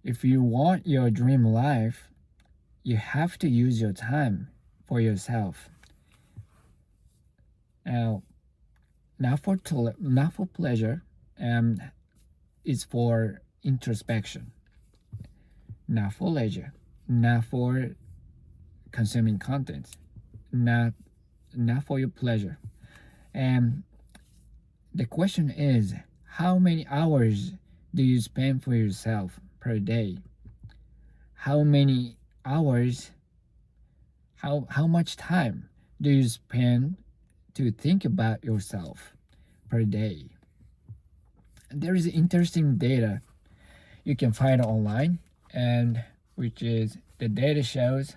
If you want your dream life, you have to use your time for yourself. Now, not for pleasure, um, it's for introspection, not for leisure, not for consuming content, not not for your pleasure. And the question is, how many hours do you spend for yourself per day? How many hours, how much time do you spend to think about yourself per day? There is interesting data you can find online, and which is the data shows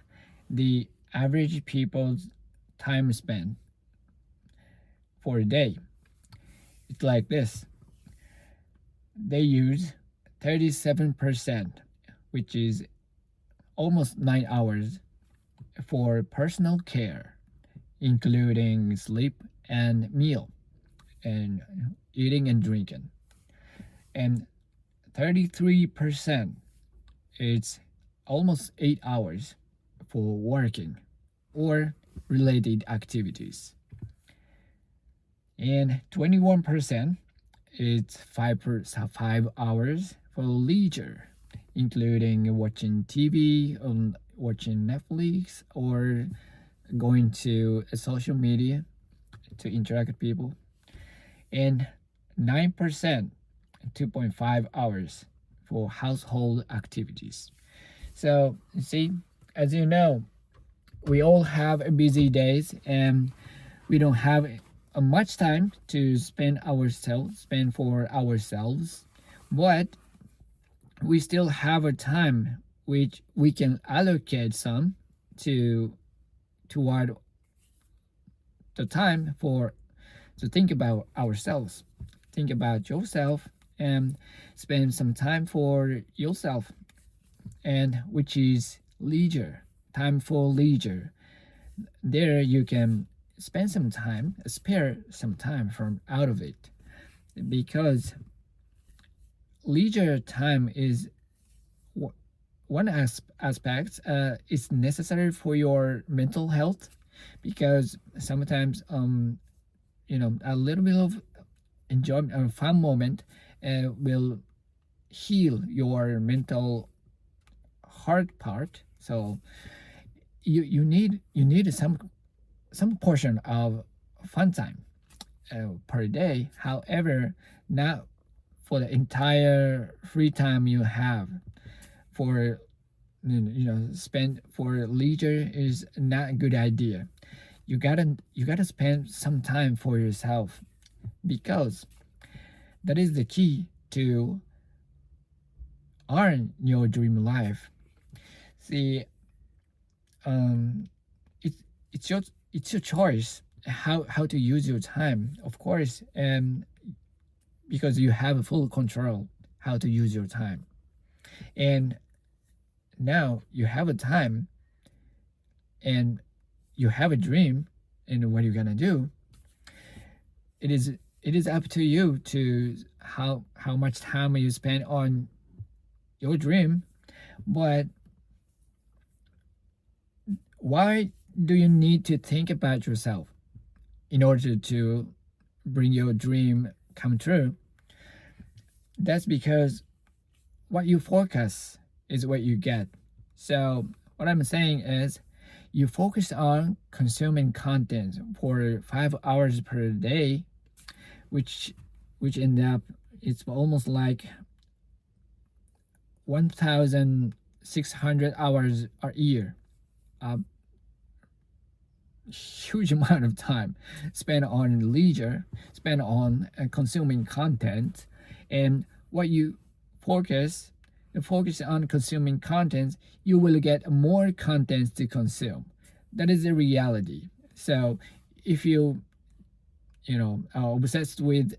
the average people's time spent for a day. It's like this. They use 37%, which is almost 9 hours, for personal care, including sleep and meal and eating and drinking. And 33%, it's almost 8 hours for working or related activities. And 21%, it's 5 hours for leisure, including watching TV, watching Netflix, or going to a social media to interact with people. And 9%, 2.5 hours for household activities. So, see, as you know, we all have busy days and we don't have much time to spend for ourselves, but we still have a time which we can allocate some to toward the time for to think about ourselves, think about yourself, and spend some time for yourself, and which is leisure, time for leisure. There you can spare some time from out of it, because leisure time is one aspect is necessary for your mental health, because sometimes a little bit of enjoyment or fun moment will heal your mental heart part. So you need some portion of fun time per day. However, not for the entire free time you have for spend for leisure is not a good idea. You gotta spend some time for yourself, because that is the key to earn your dream life. See, um, it's it's your choice how to use your time, of course, and because you have full control how to use your time. And now you have a time and you have a dream, and what you're gonna do, it is it is up to you to how much time you spend on your dream. But why do you need to think about yourself in order to bring your dream come true? That's because what you focus is what you get. So what I'm saying is, you focus on consuming content for 5 hours per day, which end up, it's almost like 1,600 hours a year. A huge amount of time spent on leisure, spent on consuming content. And what you focus focus on consuming content, you will get more content to consume. That is the reality. So if you are obsessed with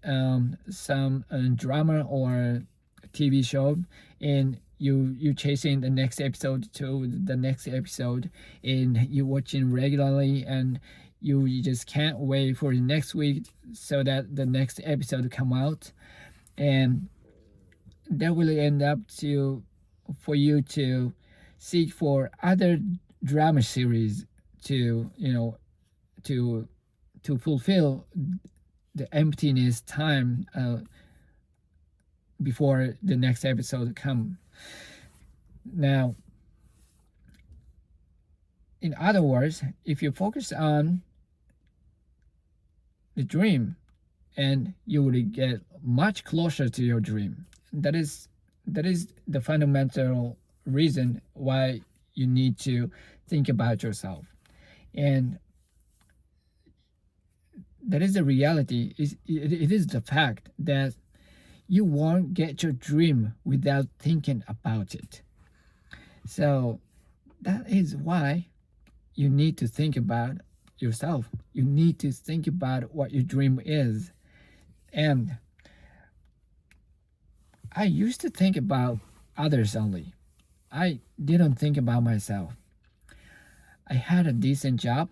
some drama or TV show, and you chasing the next episode to the next episode, and you watching regularly, and you just can't wait for the next week so that the next episode come out, and that will end up to for you to seek for other drama series to to fulfill the emptiness time before the next episode come. Now, in other words, if you focus on the dream, and you will get much closer to your dream. That is the fundamental reason why you need to think about yourself. And that is the reality. It is the fact that you won't get your dream without thinking about it. So that is why you need to think about yourself. You need to think about what your dream is. And I used to think about others only. I didn't think about myself. I had a decent job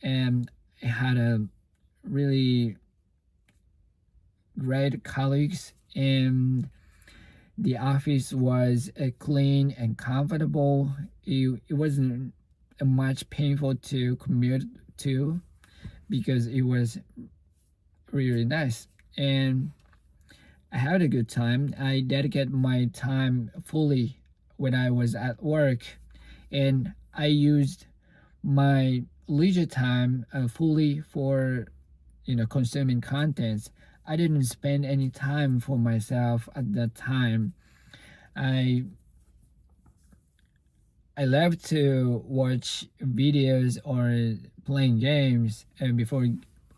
and I had a really great colleagues, and the office was clean and comfortable. It wasn't much painful to commute to because it was really nice. And I had a good time. I dedicated my time fully when I was at work, and I used my leisure time fully for consuming contents. I didn't spend any time for myself at that time. I I love to watch videos or playing games before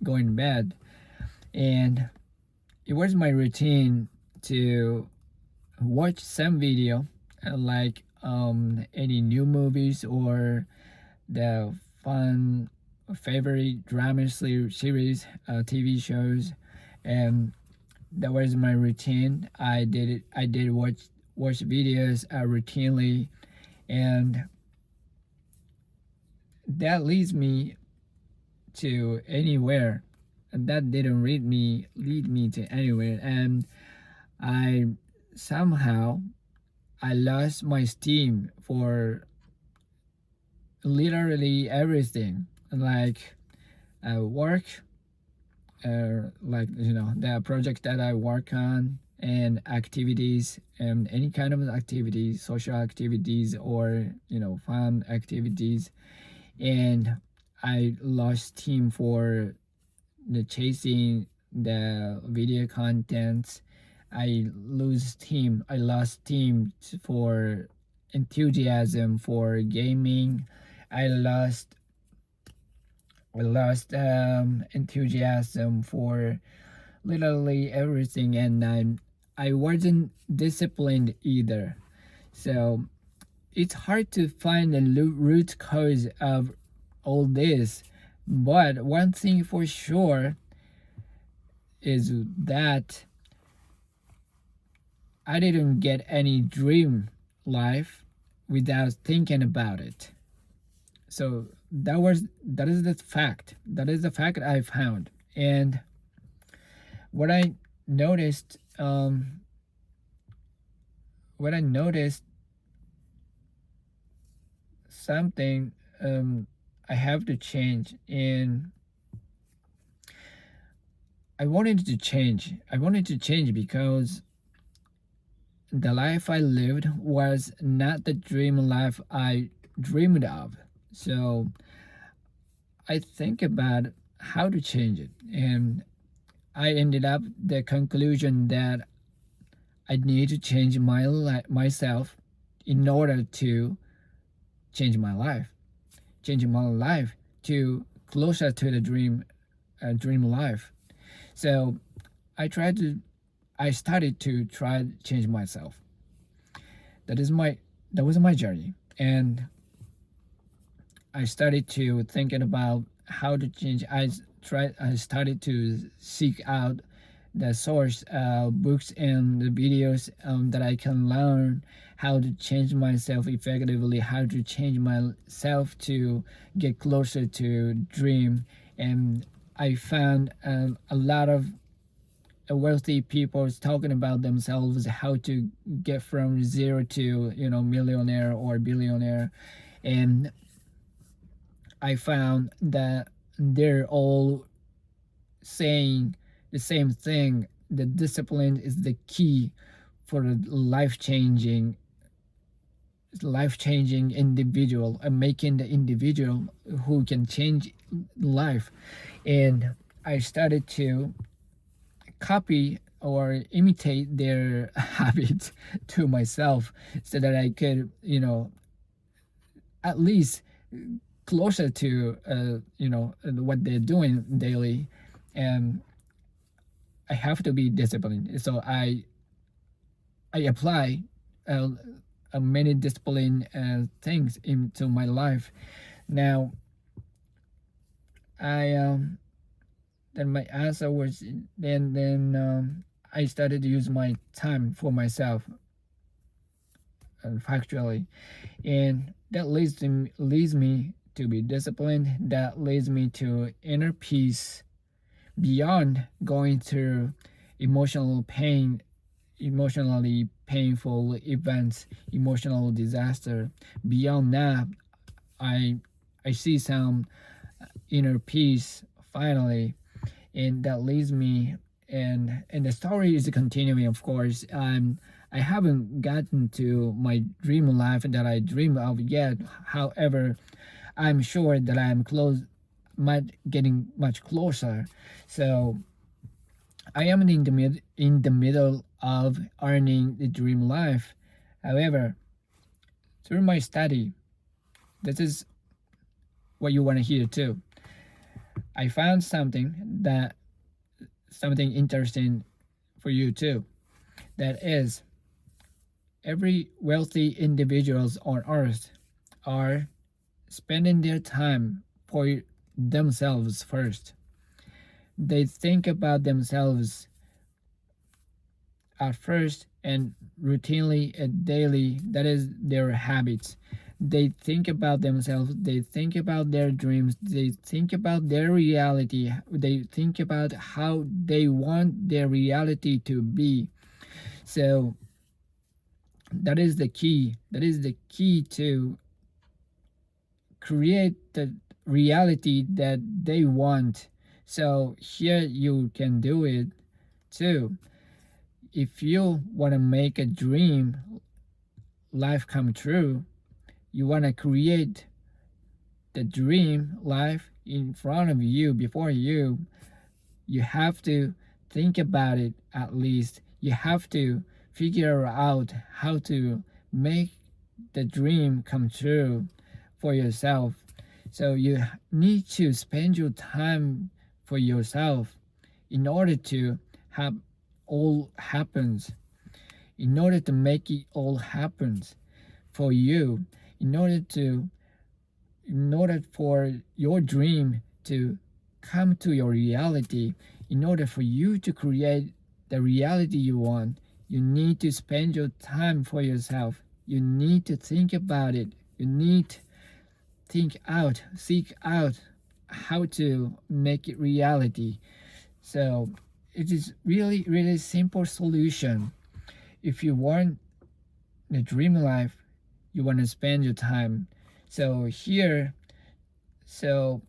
going to bed, and it was my routine to watch some video like any new movies or the fun favorite drama series, TV shows, and that was my routine. I did watch videos routinely, and that leads me to anywhere. And that didn't lead me to anywhere, and I somehow I lost my steam for literally everything, like work, like the project that I work on, and activities, and any kind of activities, social activities, or fun activities. And I lost steam for the chasing the video content. I lost steam for enthusiasm for gaming. I lost enthusiasm for literally everything, and I wasn't disciplined either. So it's hard to find the root cause of all this, but one thing for sure is that I didn't get any dream life without thinking about it. So that is the fact. That is the fact I found. And what I noticed, what I noticed something I have to change, and I wanted to change. I wanted to change because the life I lived was not the dream life I dreamed of. So I think about how to change it, and I ended up the conclusion that I need to change myself in order to change my life, changing my life to closer to the dream life. So I tried to, I started to try to change myself. That is my, that was my journey, and I started to thinking about how to change. I started to seek out the source books and the videos that I can learn how to change myself effectively, how to change myself to get closer to dream. And I found a lot of wealthy people is talking about themselves, how to get from zero to millionaire or billionaire, and I found that they're all saying the same thing. The discipline is the key for a life changing individual, and making the individual who can change life. And I started to copy or imitate their habits to myself, so that I could at least closer to what they're doing daily. And I have to be disciplined, so I apply uh, many discipline things into my life. Now I then my answer was, then I started to use my time for myself, factually, and that leads me to be disciplined. That leads me to inner peace beyond going through emotional pain, emotionally painful events, emotional disaster. Beyond that, I I see some inner peace finally, and that leads me. And the story is continuing, of course. I haven't gotten to my dream life that I dream of yet. However, I'm sure that I'm close, might getting much closer. So I am in the middle of earning the dream life. However, through my study, this is what you want to hear too. I found something interesting for you too. That is, every wealthy individuals on earth are spending their time for themselves first. They think about themselves at first and routinely and daily. That is their habits. They think about themselves, they think about their dreams, they think about their reality, they think about how they want their reality to be. So that is the key to create the reality that they want. So here you can do it too. If you want to make a dream life come true, you want to create the dream life in front of you, before you have to think about it. At least you have to figure out how to make the dream come true for yourself. So you need to spend your time for yourself in order to have all happens, in order to make it all happens for you, in order to in order for your dream to come to your reality, in order for you to create the reality you want. You need to spend your time for yourself. You need to think about it. You need to seek out how to make it reality. So it is really, really simple solution. If you want the dream life, you want to spend your time. So here, so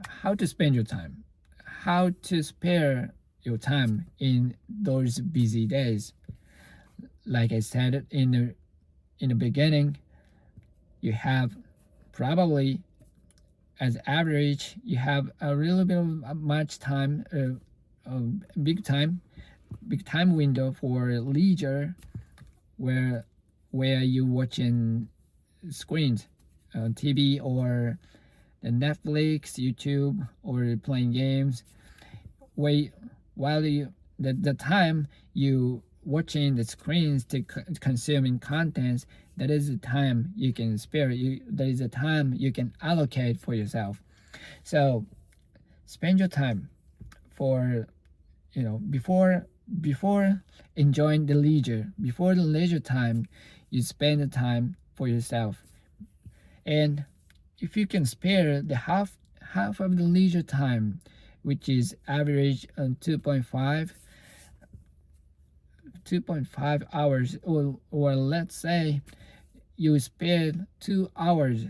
how to spend your time? How to spare your time in those busy days? Like I said in the beginning, you have probably, as average, you have a little bit of much time, a big time window for leisure, where you watching screens, TV, or the Netflix, YouTube, or playing games. Wait, while the time you watching the screens to consuming contents, that is the time you can spare. That is the time you can allocate for yourself. So spend your time for before enjoying the leisure, before the leisure time, you spend the time for yourself. And if you can spare the half of the leisure time, which is average 2.5 hours, or let's say you spend 2 hours.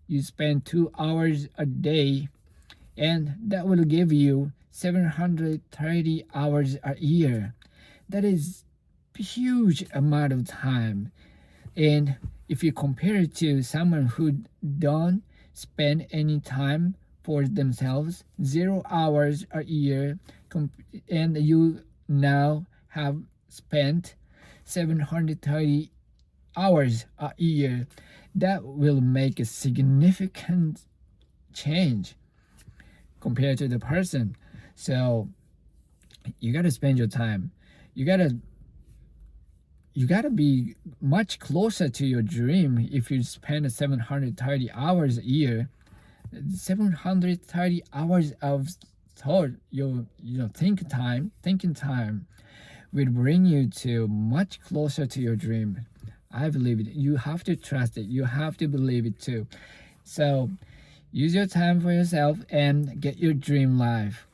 You spend 2 hours a day, and that will give you 730 hours a year. That is a huge amount of time. And if you compare it to someone who don't spend any time for themselves, 0 hours a year, and you now have spent 730 hours a year, that will make a significant change compared to the person. So you got to spend your time. You got to be much closer to your dream. If you spend 730 hours a year, 730 hours of thought, thinking time will bring you to much closer to your dream. I believe it. You have to trust it. You have to believe it too. So use your time for yourself and get your dream life.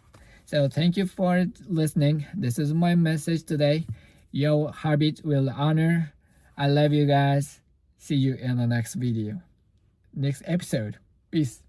So thank you for listening. This is my message today. Your habit will honor. I love you guys. See you in the next video, next episode. Peace.